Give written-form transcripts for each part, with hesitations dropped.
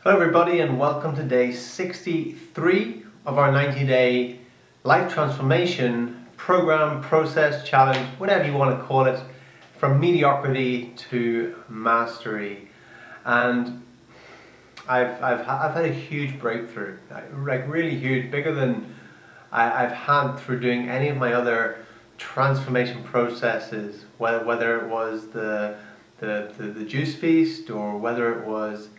Hello everybody and welcome to day 63 of our 90-day life transformation program, process, challenge, whatever you want to call it, from mediocrity to mastery. And I've had a huge breakthrough, like really huge, bigger than I've had through doing any of my other transformation processes, whether it was the juice feast, or whether it was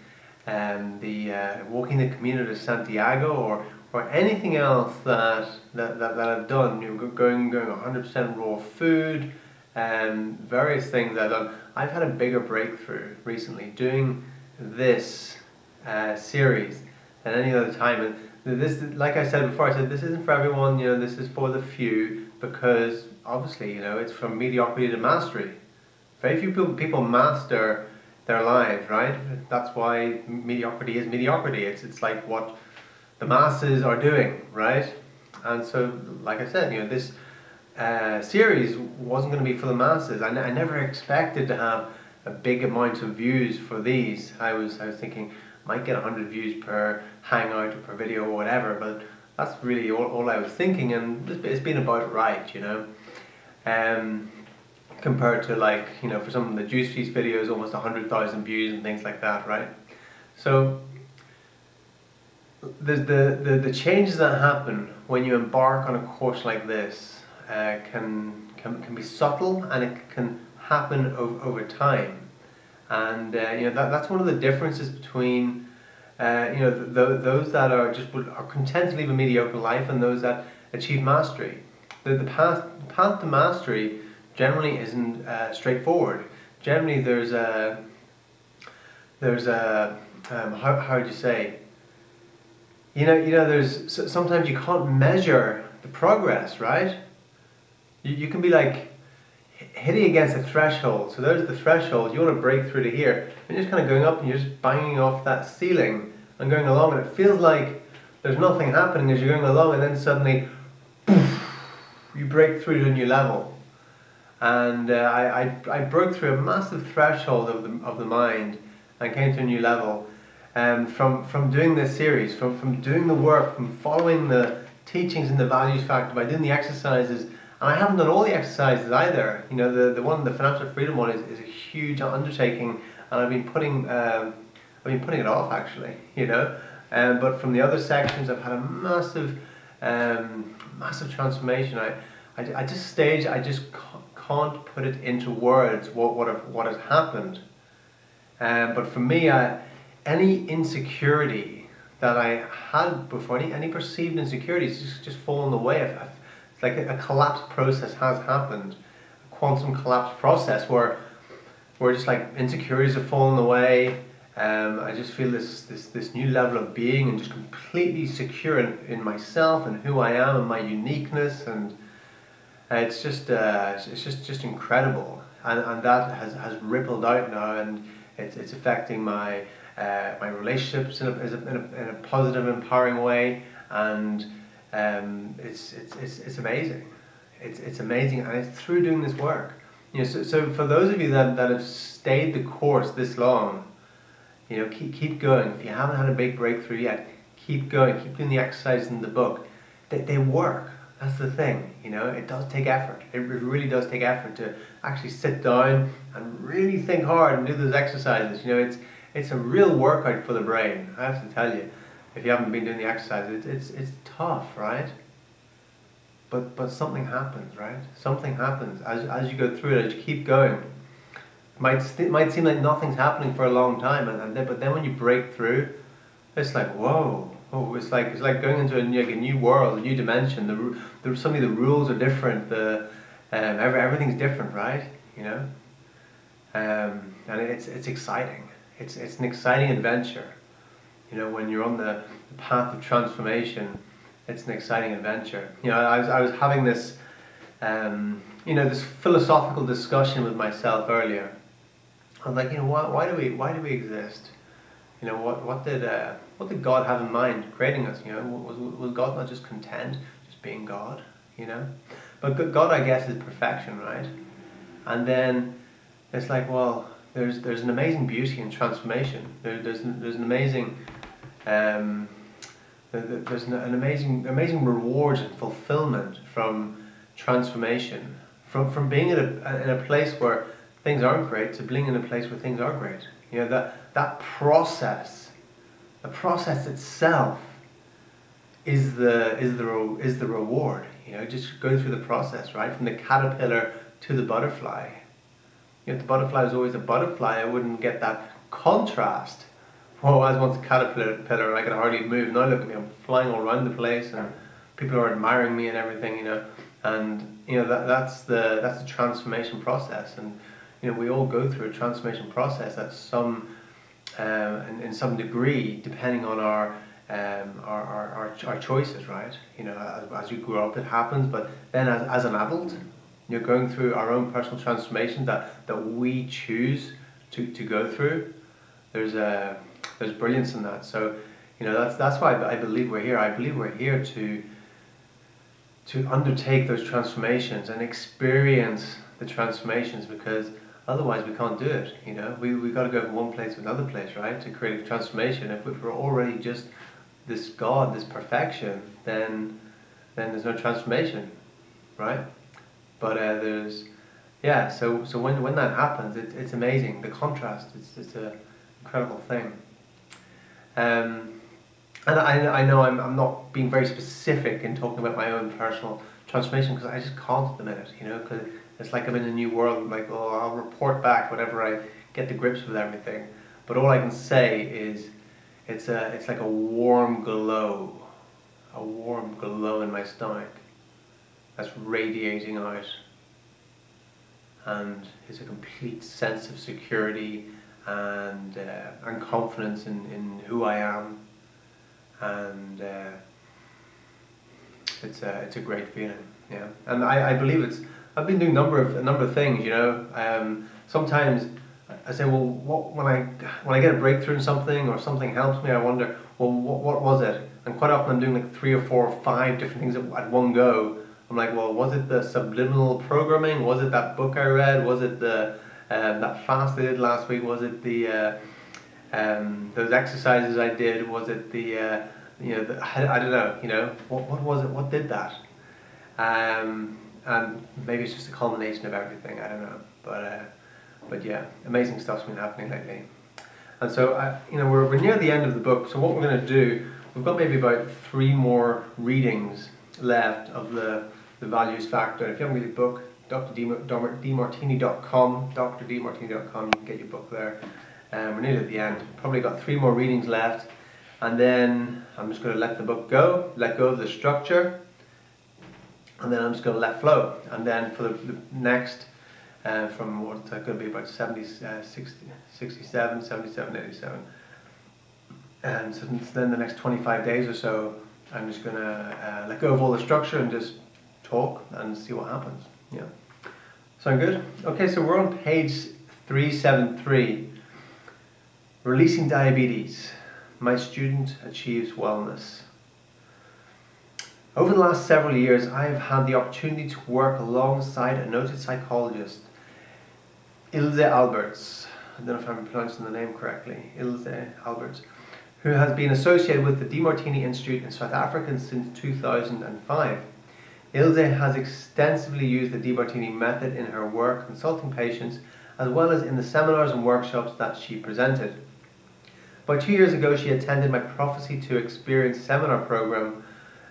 walking the Camino de Santiago, or anything else that I've done. Going 100% raw food, and various things I've done. I've had a bigger breakthrough recently doing this series than any other time. And this, like I said before, I said this isn't for everyone. This is for the few, because obviously, it's from mediocrity to mastery. Very few people master their lives, right? That's why mediocrity is mediocrity. It's like what the masses are doing, right? And so, like I said, this series wasn't going to be for the masses. I never expected to have a big amount of views for these. I was thinking might get 100 views per hangout or per video or whatever, but that's really all I was thinking, and it's been about right, compared to, like, for some of the Juice Feast videos, almost 100,000 views and things like that, right? So the changes that happen when you embark on a course like this can be subtle, and it can happen over time. And that's one of the differences between those that are content to live a mediocre life and those that achieve mastery. The path to mastery generally isn't straightforward. Generally, there's a how would you say? There's sometimes you can't measure the progress, right? You can be like hitting against a threshold. So there's the threshold. You want to break through to here, and you're just kind of going up, and you're just banging off that ceiling and going along, and it feels like there's nothing happening as you're going along, and then suddenly, poof, you break through to a new level. And I broke through a massive threshold of the mind and came to a new level. From doing this series, from doing the work, from following the teachings and the values factor, by doing the exercises. And I haven't done all the exercises either. The one, the financial freedom one, is a huge undertaking, and I've been putting it off, actually. But from the other sections, I've had a massive transformation. I just can't put it into words what has happened. But for me, any insecurity that I had before, any perceived insecurities, just fallen away. It's like a collapse process has happened, a quantum collapse process where just like insecurities have fallen away. I just feel this new level of being, and just completely secure in myself and who I am and my uniqueness, and it's just incredible, and that has rippled out now, and it's affecting my relationships in a positive, empowering way, and it's amazing. It's amazing, and it's through doing this work. So for those of you that have stayed the course this long, keep going. If you haven't had a big breakthrough yet, keep going. Keep doing the exercises in the book. They work. That's the thing. It does take effort. It really does take effort to actually sit down and really think hard and do those exercises. It's a real workout for the brain, I have to tell you. If you haven't been doing the exercises, it's tough, right? But something happens, right? Something happens as you go through it, as you keep going. It might seem like nothing's happening for a long time, but then when you break through, it's like, whoa. Oh, it's like going into a new world, a new dimension. Suddenly the rules are different. Everything's different, right? And it's exciting. It's an exciting adventure. When you're on the path of transformation, it's an exciting adventure. I was having this this philosophical discussion with myself earlier. I was like, why do we exist? What did God have in mind creating us? Was God not just content, just being God? But God, I guess, is perfection, right? And then it's like, well, there's an amazing beauty in transformation. There's an amazing there's an amazing reward and fulfillment from transformation, from being in a place where things aren't great to being in a place where things are great. You know, that process, the process itself is the reward. You know, just go through the process, right, from the caterpillar to the butterfly. You know, if the butterfly was always a butterfly, I wouldn't get that contrast. Oh, I was once a caterpillar and I could hardly move. Now look at me, I'm flying all around the place and people are admiring me and everything, you know. And you know, that's the transformation process. And you know, we all go through a transformation process at some in some degree, depending on our choices, right? You know, as you grow up, it happens. But then, as an adult, you're going through our own personal transformation that we choose to go through. There's brilliance in that. So, you know, that's why I believe we're here. I believe we're here to undertake those transformations and experience the transformations, because otherwise we can't do it. You know, we got to go from one place to another place, right, to create a transformation. If we're already just this God, this perfection, then there's no transformation, right? But so when that happens, it's amazing. The contrast, it's an incredible thing. And I know I'm not being very specific in talking about my own personal transformation, because I just can't at the minute, you know, because it's like I'm in a new world. Like, oh, I'll report back whenever I get to grips with everything. But all I can say is it's like a warm glow in my stomach that's radiating out, and it's a complete sense of security and confidence in who I am, and it's a great feeling, yeah. And I believe I've been doing a number of things, you know. Sometimes I say, well, when I get a breakthrough in something or something helps me, I wonder, well, what was it? And quite often I'm doing like 3 or 4 or 5 different things at one go. I'm like, well, was it the subliminal programming? Was it that book I read? Was it that fast I did last week? Was it those exercises I did? Was it you know, I don't know, you know, what was it? What did that? And maybe it's just a culmination of everything. I don't know, but yeah, amazing stuff's been happening lately. And so you know, we're near the end of the book. So what we're going to do, we've got maybe about 3 more readings left of the values factor. If you haven't read the book, drdmartini.com, drdmartini.com, you can get your book there. We're nearly at the end. Probably got 3 more readings left, and then I'm just going to let the book go, let go of the structure, and then I'm just going to let flow. And then for the next, from what's going to be about 67, 87, and so then the next 25 days or so, I'm just going to let go of all the structure and just talk and see what happens. Yeah. Sound good? Okay, so we're on page 373. Releasing diabetes. My student achieves wellness. Over the last several years, I have had the opportunity to work alongside a noted psychologist, Ilse Alberts. I don't know if I'm pronouncing the name correctly. Ilse Alberts, who has been associated with the DiMartini Institute in South Africa since 2005. Ilse has extensively used the DiMartini method in her work consulting patients, as well as in the seminars and workshops that she presented. About 2 years ago, she attended my Prophecy to Experience seminar program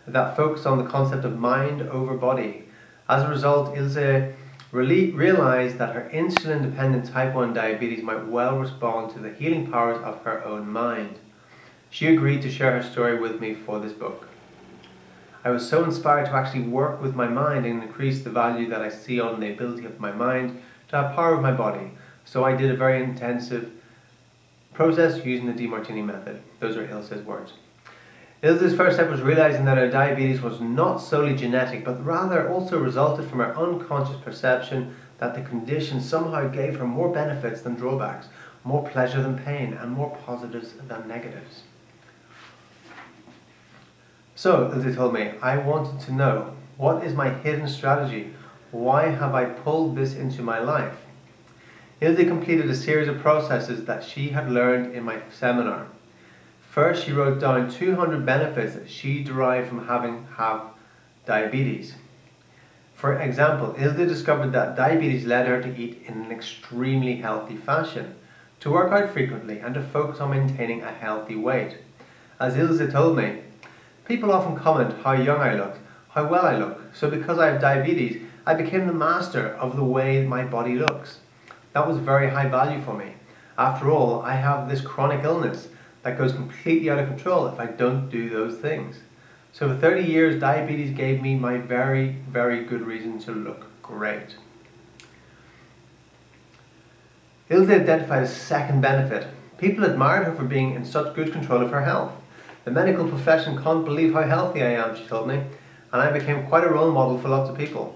that focused on the concept of mind over body. As a result, Ilse realized that her insulin-dependent type 1 diabetes might well respond to the healing powers of her own mind. She agreed to share her story with me for this book. I was so inspired to actually work with my mind and increase the value that I see on the ability of my mind to have power of my body. So I did a very intensive process using the DiMartini method. Those are Ilse's words. Ilse's first step was realizing that her diabetes was not solely genetic, but rather also resulted from her unconscious perception that the condition somehow gave her more benefits than drawbacks, more pleasure than pain, and more positives than negatives. So, Ilse told me, I wanted to know, what is my hidden strategy? Why have I pulled this into my life? Ilse completed a series of processes that she had learned in my seminar. First, she wrote down 200 benefits that she derived from having diabetes. For example, Ilse discovered that diabetes led her to eat in an extremely healthy fashion, to work out frequently, and to focus on maintaining a healthy weight. As Ilse told me, people often comment how young I look, how well I look, so because I have diabetes, I became the master of the way my body looks. That was very high value for me. After all, I have this chronic illness that goes completely out of control if I don't do those things. So for 30 years, diabetes gave me my very, very good reason to look great. Ilse identified a second benefit. People admired her for being in such good control of her health. The medical profession can't believe how healthy I am, she told me, and I became quite a role model for lots of people.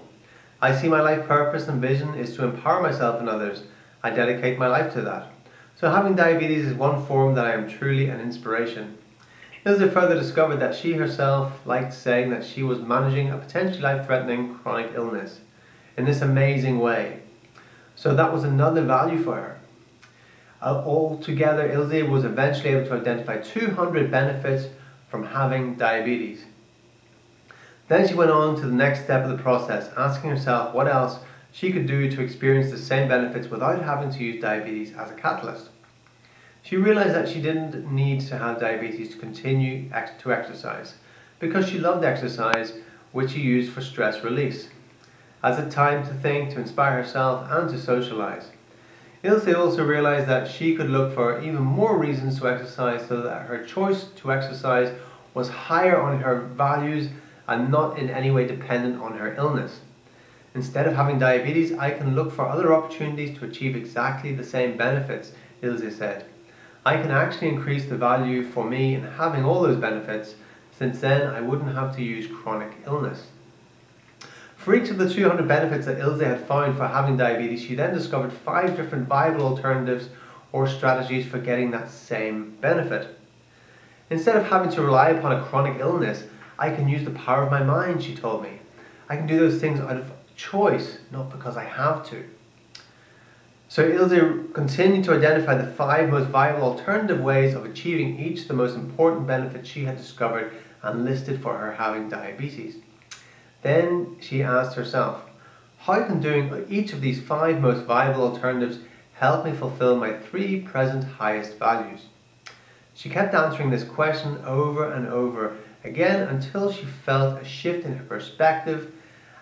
I see my life purpose and vision is to empower myself and others. I dedicate my life to that. So having diabetes is one form that I am truly an inspiration. Ilse further discovered that she herself liked saying that she was managing a potentially life-threatening chronic illness in this amazing way. So that was another value for her. Altogether, Ilse was eventually able to identify 200 benefits from having diabetes. Then she went on to the next step of the process, asking herself what else she could do to experience the same benefits without having to use diabetes as a catalyst. She realized that she didn't need to have diabetes to continue to exercise, because she loved exercise, which she used for stress release, as a time to think, to inspire herself and to socialize. Ilse also realized that she could look for even more reasons to exercise so that her choice to exercise was higher on her values and not in any way dependent on her illness. Instead of having diabetes, I can look for other opportunities to achieve exactly the same benefits, Ilse said. I can actually increase the value for me in having all those benefits, since then I wouldn't have to use chronic illness. For each of the 200 benefits that Ilse had found for having diabetes, she then discovered 5 different viable alternatives or strategies for getting that same benefit. Instead of having to rely upon a chronic illness, I can use the power of my mind, she told me. I can do those things out of choice, not because I have to. So Ilse continued to identify the 5 most viable alternative ways of achieving each of the most important benefits she had discovered and listed for her having diabetes. Then she asked herself, how can doing each of these 5 most viable alternatives help me fulfill my 3 present highest values? She kept answering this question over and over again until she felt a shift in her perspective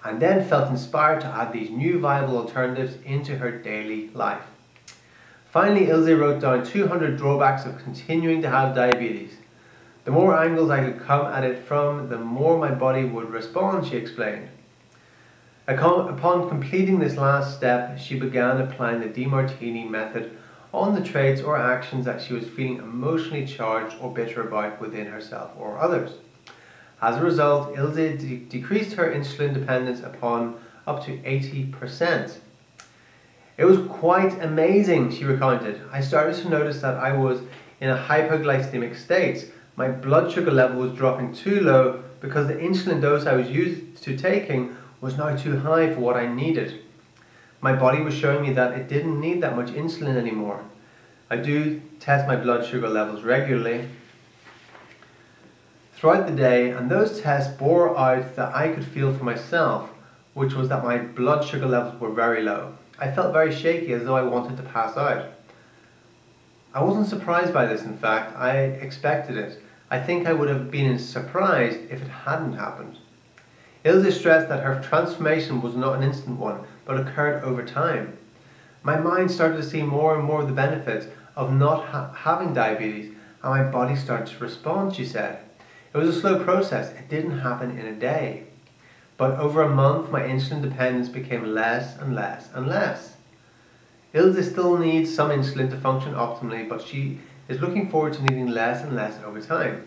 and then felt inspired to add these new viable alternatives into her daily life. Finally, Ilse wrote down 200 drawbacks of continuing to have diabetes. The more angles I could come at it from, the more my body would respond, she explained. Upon completing this last step, she began applying the DeMartini method on the traits or actions that she was feeling emotionally charged or bitter about within herself or others. As a result, Ilse decreased her insulin dependence upon up to 80%. It was quite amazing, she recounted. I started to notice that I was in a hypoglycemic state. My blood sugar level was dropping too low because the insulin dose I was used to taking was now too high for what I needed. My body was showing me that it didn't need that much insulin anymore. I do test my blood sugar levels regularly throughout the day, and those tests bore out that I could feel for myself, which was that my blood sugar levels were very low. I felt very shaky, as though I wanted to pass out. I wasn't surprised by this, in fact. I expected it. I think I would have been surprised if it hadn't happened. Ilse stressed that her transformation was not an instant one, but occurred over time. My mind started to see more and more of the benefits of not having diabetes, and my body started to respond, she said. It was a slow process. It didn't happen in a day. But over a month, my insulin dependence became less and less and less. Ilse still needs some insulin to function optimally, but she is looking forward to needing less and less over time.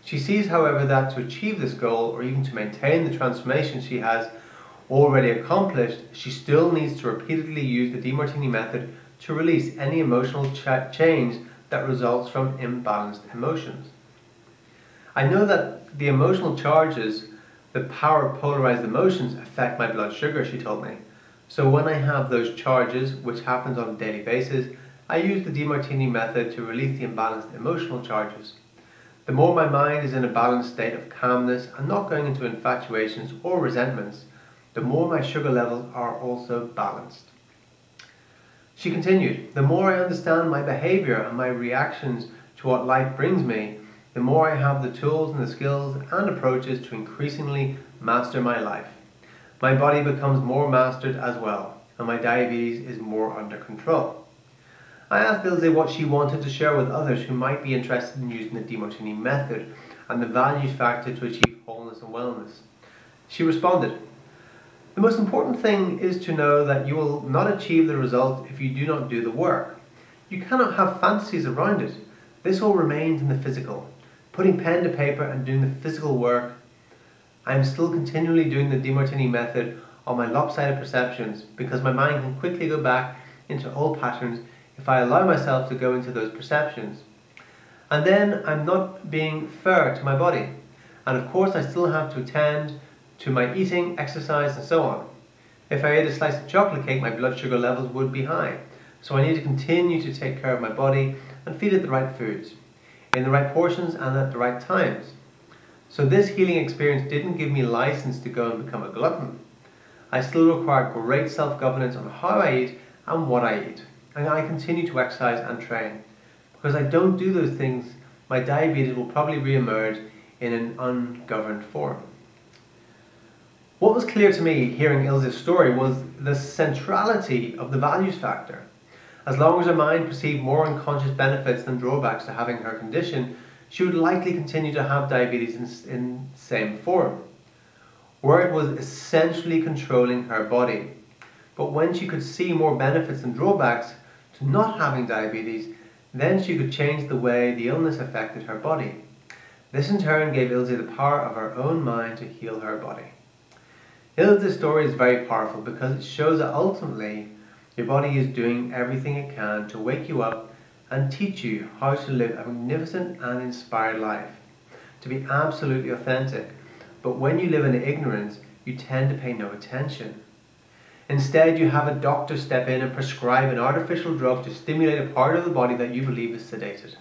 She sees, however, that to achieve this goal, or even to maintain the transformation she has already accomplished, she still needs to repeatedly use the DeMartini method to release any emotional change that results from imbalanced emotions. I know that the emotional charges, the power of polarized emotions, affect my blood sugar, she told me. So when I have those charges, which happens on a daily basis, I use the DeMartini method to release the imbalanced emotional charges. The more my mind is in a balanced state of calmness and not going into infatuations or resentments, the more my sugar levels are also balanced. She continued, the more I understand my behavior and my reactions to what life brings me, the more I have the tools and the skills and approaches to increasingly master my life. My body becomes more mastered as well, and my diabetes is more under control. I asked Ilse what she wanted to share with others who might be interested in using the DeMartini method and the values factor to achieve wholeness and wellness. She responded, the most important thing is to know that you will not achieve the result if you do not do the work. You cannot have fantasies around it. This all remains in the physical. Putting pen to paper and doing the physical work. I am still continually doing the DeMartini method on my lopsided perceptions because my mind can quickly go back into old patterns if I allow myself to go into those perceptions. And then I'm not being fair to my body. And of course I still have to attend to my eating, exercise and so on. If I ate a slice of chocolate cake, my blood sugar levels would be high. So I need to continue to take care of my body and feed it the right foods, in the right portions and at the right times. So this healing experience didn't give me license to go and become a glutton. I still require great self-governance on how I eat and what I eat. And I continue to exercise and train. Because I don't do those things, my diabetes will probably re-emerge in an ungoverned form. What was clear to me hearing Ilse's story was the centrality of the values factor. As long as her mind perceived more unconscious benefits than drawbacks to having her condition, she would likely continue to have diabetes in the same form, where it was essentially controlling her body. But when she could see more benefits than drawbacks to not having diabetes, then she could change the way the illness affected her body. This in turn gave Ilse the power of her own mind to heal her body. Ilse's story is very powerful because it shows that ultimately your body is doing everything it can to wake you up and teach you how to live a magnificent and inspired life, to be absolutely authentic. But when you live in ignorance, you tend to pay no attention. Instead, you have a doctor step in and prescribe an artificial drug to stimulate a part of the body that you believe is sedated.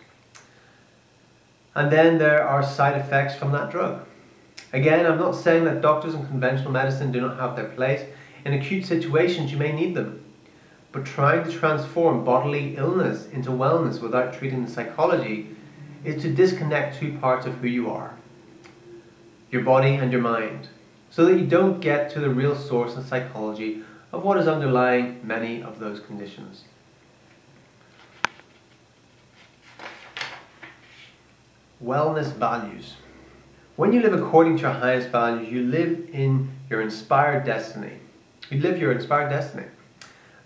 And then there are side effects from that drug. Again, I'm not saying that doctors and conventional medicine do not have their place. In acute situations, you may need them. But trying to transform bodily illness into wellness without treating the psychology is to disconnect two parts of who you are, your body and your mind, so that you don't get to the real source and psychology of what is underlying many of those conditions. Wellness values. When you live according to your highest values, you live in your inspired destiny. You live your inspired destiny.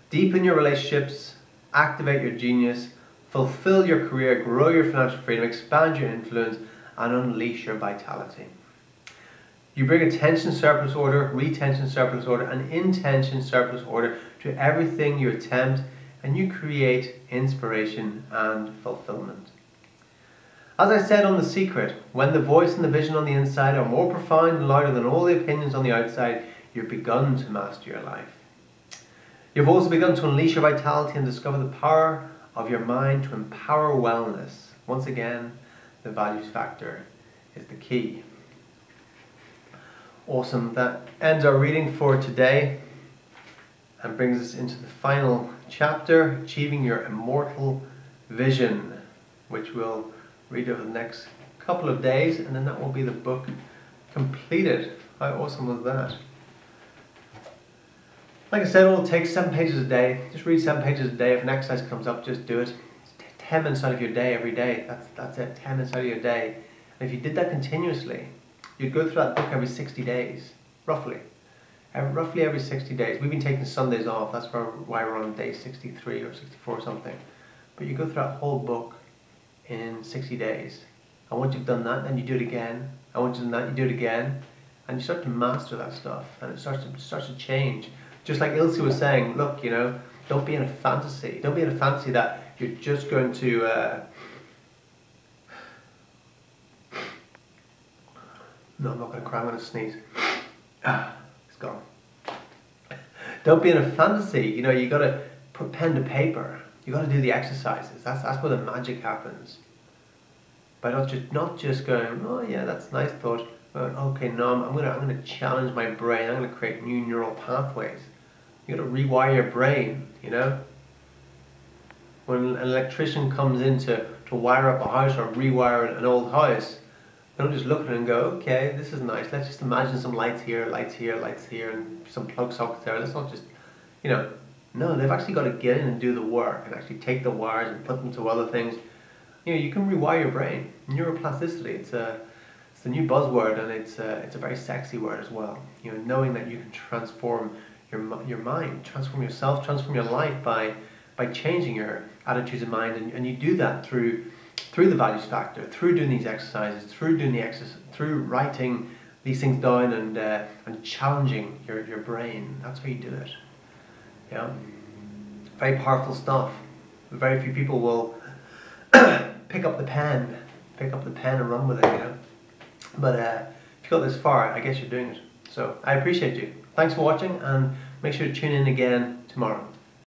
Deepen your relationships, activate your genius, fulfill your career, grow your financial freedom, expand your influence, and unleash your vitality. You bring attention surplus order, retention surplus order, and intention surplus order to everything you attempt, and you create inspiration and fulfillment. As I said on The Secret, when the voice and the vision on the inside are more profound and louder than all the opinions on the outside, you've begun to master your life. You've also begun to unleash your vitality and discover the power of your mind to empower wellness. Once again, the values factor is the key. Awesome. That ends our reading for today and brings us into the final chapter, Achieving Your Immortal Vision, which we'll read over the next couple of days, and then that will be the book completed. How awesome was that? Like I said, it will take 7 pages a day. Just read 7 pages a day. If an exercise comes up, just do it. Take 10 minutes out of your day every day. That's it, 10 minutes out of your day. And if you did that continuously, you'd go through that book every 60 days, roughly. Roughly every 60 days. We've been taking Sundays off. That's why we're on day 63 or 64 or something. But you go through that whole book in 60 days. And once you've done that, then you do it again. And once you've done that, you do it again. And you start to master that stuff. And it starts to change. Just like Ilse was saying, look, you know, don't be in a fantasy. Don't be in a fantasy that you're just going to... No, I'm not going to cry. I'm going to sneeze. It's gone. Don't be in a fantasy. You know, you got to put pen to paper. You got to do the exercises. That's where the magic happens. By not just going, oh yeah, that's a nice thought. But okay, no, I'm gonna challenge my brain. I'm gonna create new neural pathways. You got to rewire your brain. You know, when an electrician comes in to wire up a house or rewire an old house, they don't just look at it and go, okay, this is nice. Let's just imagine some lights here, lights here, lights here, and some plug sockets there. Let's not just, you know, no, they've actually got to get in and do the work and actually take the wires and put them to other things. You know, you can rewire your brain. Neuroplasticity, it's the new buzzword, and it's a very sexy word as well. You know, knowing that you can transform your mind, transform yourself, transform your life by changing your attitudes and mind, and you do that through the values factor, through doing these exercises, through writing these things down and challenging your brain. That's how you do it. Yeah, very powerful stuff. Very few people will pick up the pen and run with it, you know. But if you got this far, I guess you're doing it. So I appreciate you. Thanks for watching, and make sure to tune in again tomorrow.